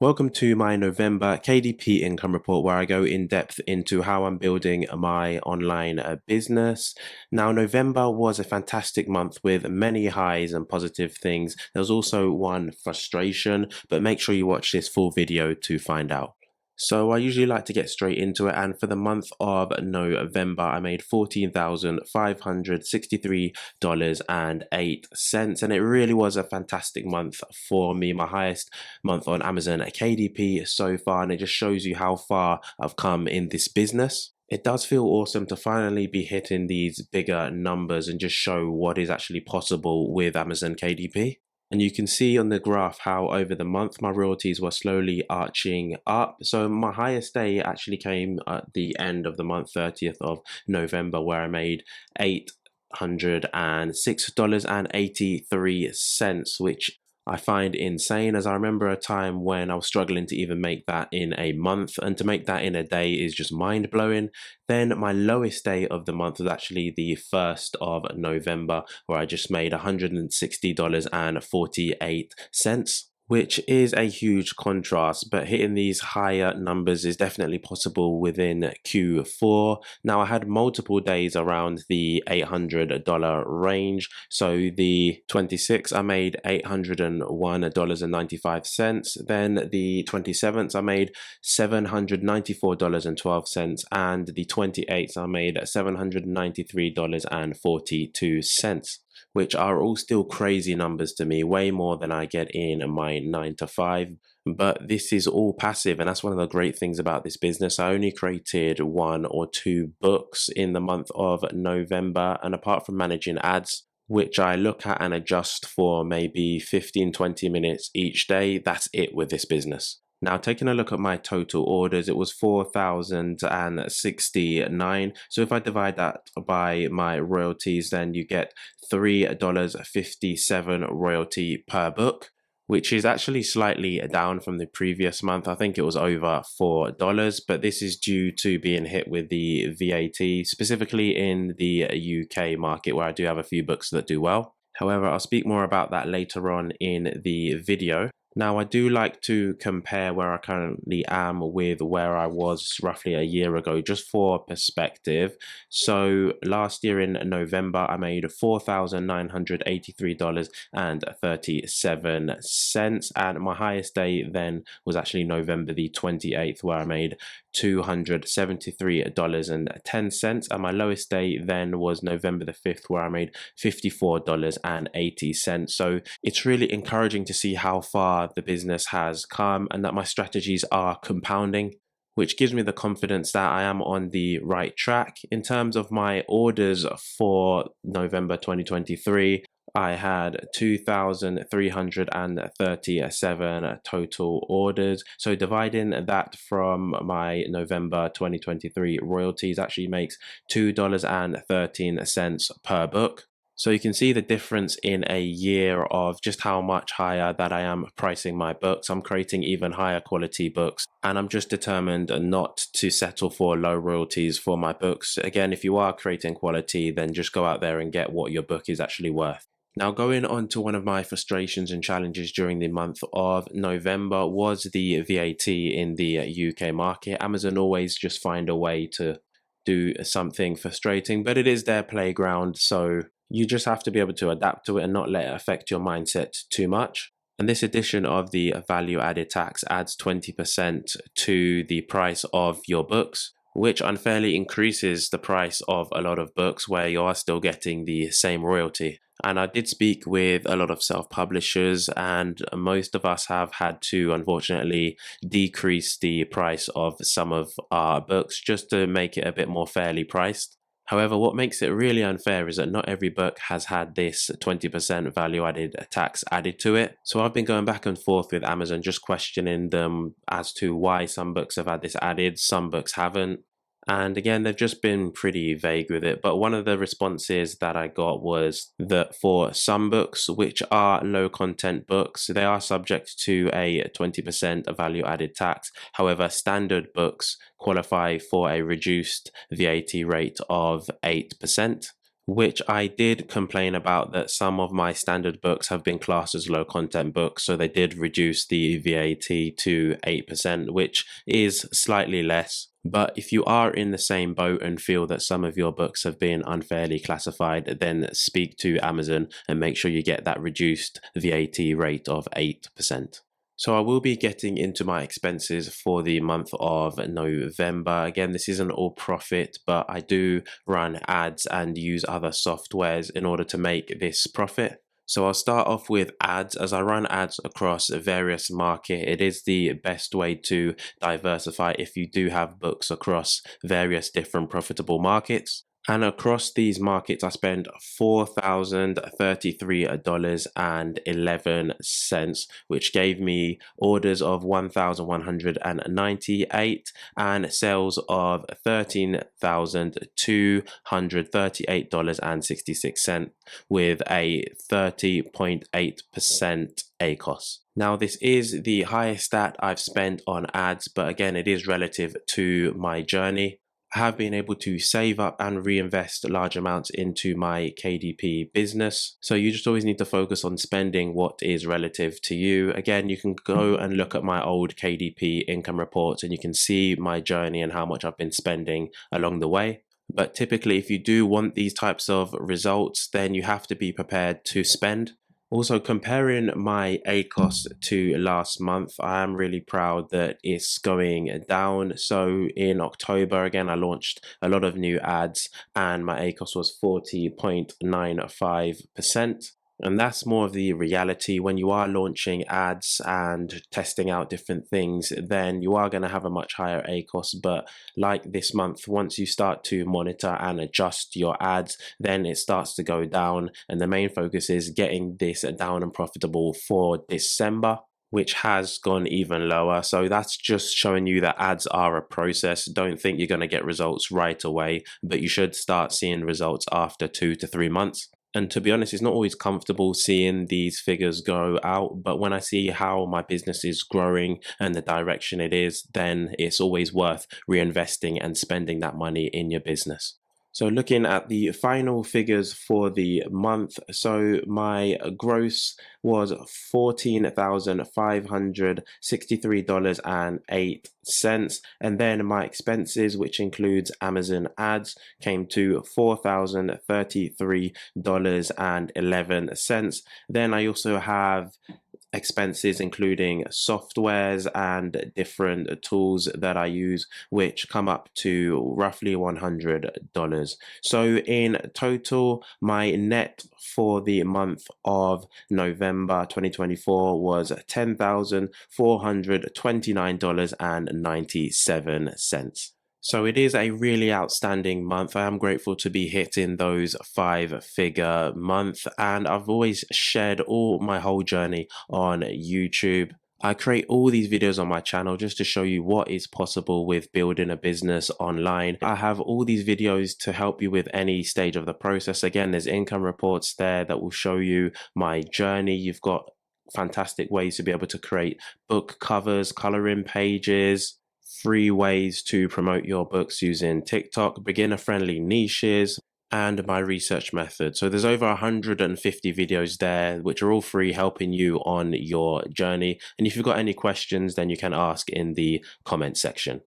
Welcome to my November KDP income report, where I go in depth into how I'm building my online business. Now, November was a fantastic month with many highs and positive things. There was also one frustration, but make sure you watch this full video to find out. So I usually like to get straight into it, and for the month of November, I made $14,563.08, and it really was a fantastic month for me, my highest month on Amazon KDP so far, and it just shows you how far I've come in this business. It does feel awesome to finally be hitting these bigger numbers and just show what is actually possible with Amazon KDP. And you can see on the graph how over the month my royalties were slowly arching up. So my highest day actually came at the end of the month, 30th of November, where I made $806.83, which I find insane, as I remember a time when I was struggling to even make that in a month, and to make that in a day is just mind-blowing. Then my lowest day of the month was actually the 1st of November, where I just made $160.48, which is a huge contrast, but hitting these higher numbers is definitely possible within Q4. Now, I had multiple days around the $800 range. So the 26th, I made $801.95. Then the 27th, I made $794.12. And the 28th, I made $793.42. which are all still crazy numbers to me, way more than I get in my 9 to 5. But this is all passive, and that's one of the great things about this business. I only created 1 or 2 books in the month of November, and apart from managing ads, which I look at and adjust for maybe 15-20 minutes each day, that's it with this business. Now, taking a look at my total orders, it was 4,069. So if I divide that by my royalties, then you get $3.57 royalty per book, which is actually slightly down from the previous month. I think it was over $4, but this is due to being hit with the VAT, specifically in the UK market, where I do have a few books that do well. However, I'll speak more about that later on in the video. Now, I do like to compare where I currently am with where I was roughly a year ago, just for perspective. So last year in November, I made $4,983.37. And my highest day then was actually November the 28th, where I made $273.10. And my lowest day then was November the 5th, where I made $54.80. So it's really encouraging to see how far the business has come and that my strategies are compounding, which gives me the confidence that I am on the right track. In terms of my orders for November 2023, I had 2,337 total orders. So dividing that from my November 2023 royalties actually makes $2.13 per book. So you can see the difference in a year of just how much higher that I am pricing my books. I'm creating even higher quality books, and I'm just determined not to settle for low royalties for my books. Again, if you are creating quality, then just go out there and get what your book is actually worth. Now, going on to one of my frustrations and challenges during the month of November was the VAT in the UK market. Amazon always just find a way to do something frustrating, but it is their playground, so you just have to be able to adapt to it and not let it affect your mindset too much. And this addition of the value added tax adds 20% to the price of your books, which unfairly increases the price of a lot of books where you are still getting the same royalty. And I did speak with a lot of self-publishers, and most of us have had to, unfortunately, decrease the price of some of our books just to make it a bit more fairly priced. However, what makes it really unfair is that not every book has had this 20% value added tax added to it. So I've been going back and forth with Amazon, just questioning them as to why some books have had this added, some books haven't. And again, they've just been pretty vague with it. But one of the responses that I got was that for some books, which are low content books, they are subject to a 20% value added tax. However, standard books qualify for a reduced VAT rate of 8%. which I did complain about, that some of my standard books have been classed as low content books. So they did reduce the VAT to 8%, which is slightly less. But if you are in the same boat and feel that some of your books have been unfairly classified, then speak to Amazon and make sure you get that reduced VAT rate of 8%. So I will be getting into my expenses for the month of November. Again, this isn't all profit, but I do run ads and use other softwares in order to make this profit. So I'll start off with ads. As I run ads across various markets, it is the best way to diversify if you do have books across various different profitable markets. And across these markets, I spend $4,033.11, which gave me orders of 1,198 and sales of $13,238.66 with a 30.8% ACOS. Now, this is the highest stat I've spent on ads, but again, it is relative to my journey. I have been able to save up and reinvest large amounts into my KDP business. So you just always need to focus on spending what is relative to you. Again, you can go and look at my old KDP income reports and you can see my journey and how much I've been spending along the way. But typically, if you do want these types of results, then you have to be prepared to spend. Also, comparing my ACOS to last month, I am really proud that it's going down. So in October, again, I launched a lot of new ads and my ACOS was 40.95%. And that's more of the reality. When you are launching ads and testing out different things, then you are going to have a much higher ACOS. But like this month, once you start to monitor and adjust your ads, then it starts to go down. And the main focus is getting this down and profitable for December, which has gone even lower. So that's just showing you that ads are a process. Don't think you're going to get results right away, but you should start seeing results after 2 to 3 months. And to be honest, it's not always comfortable seeing these figures go out, but when I see how my business is growing and the direction it is, then it's always worth reinvesting and spending that money in your business. So looking at the final figures for the month, so my gross was $14,563.08, and then my expenses, which includes Amazon ads, came to $4,033.11. Then I also have expenses including softwares and different tools that I use, which come up to roughly $100. So in total, my net for the month of November 2024 was $10,429.97. So it is a really outstanding month. I am grateful to be hitting those 5-figure month, and I've always shared all my whole journey on YouTube. I create all these videos on my channel just to show you what is possible with building a business online. I have all these videos to help you with any stage of the process. Again, there's income reports there that will show you my journey. You've got fantastic ways to be able to create book covers, coloring pages, free ways to promote your books using TikTok, beginner-friendly niches, and my research method. So there's over 150 videos there, which are all free, helping you on your journey. And if you've got any questions, then you can ask in the comment section.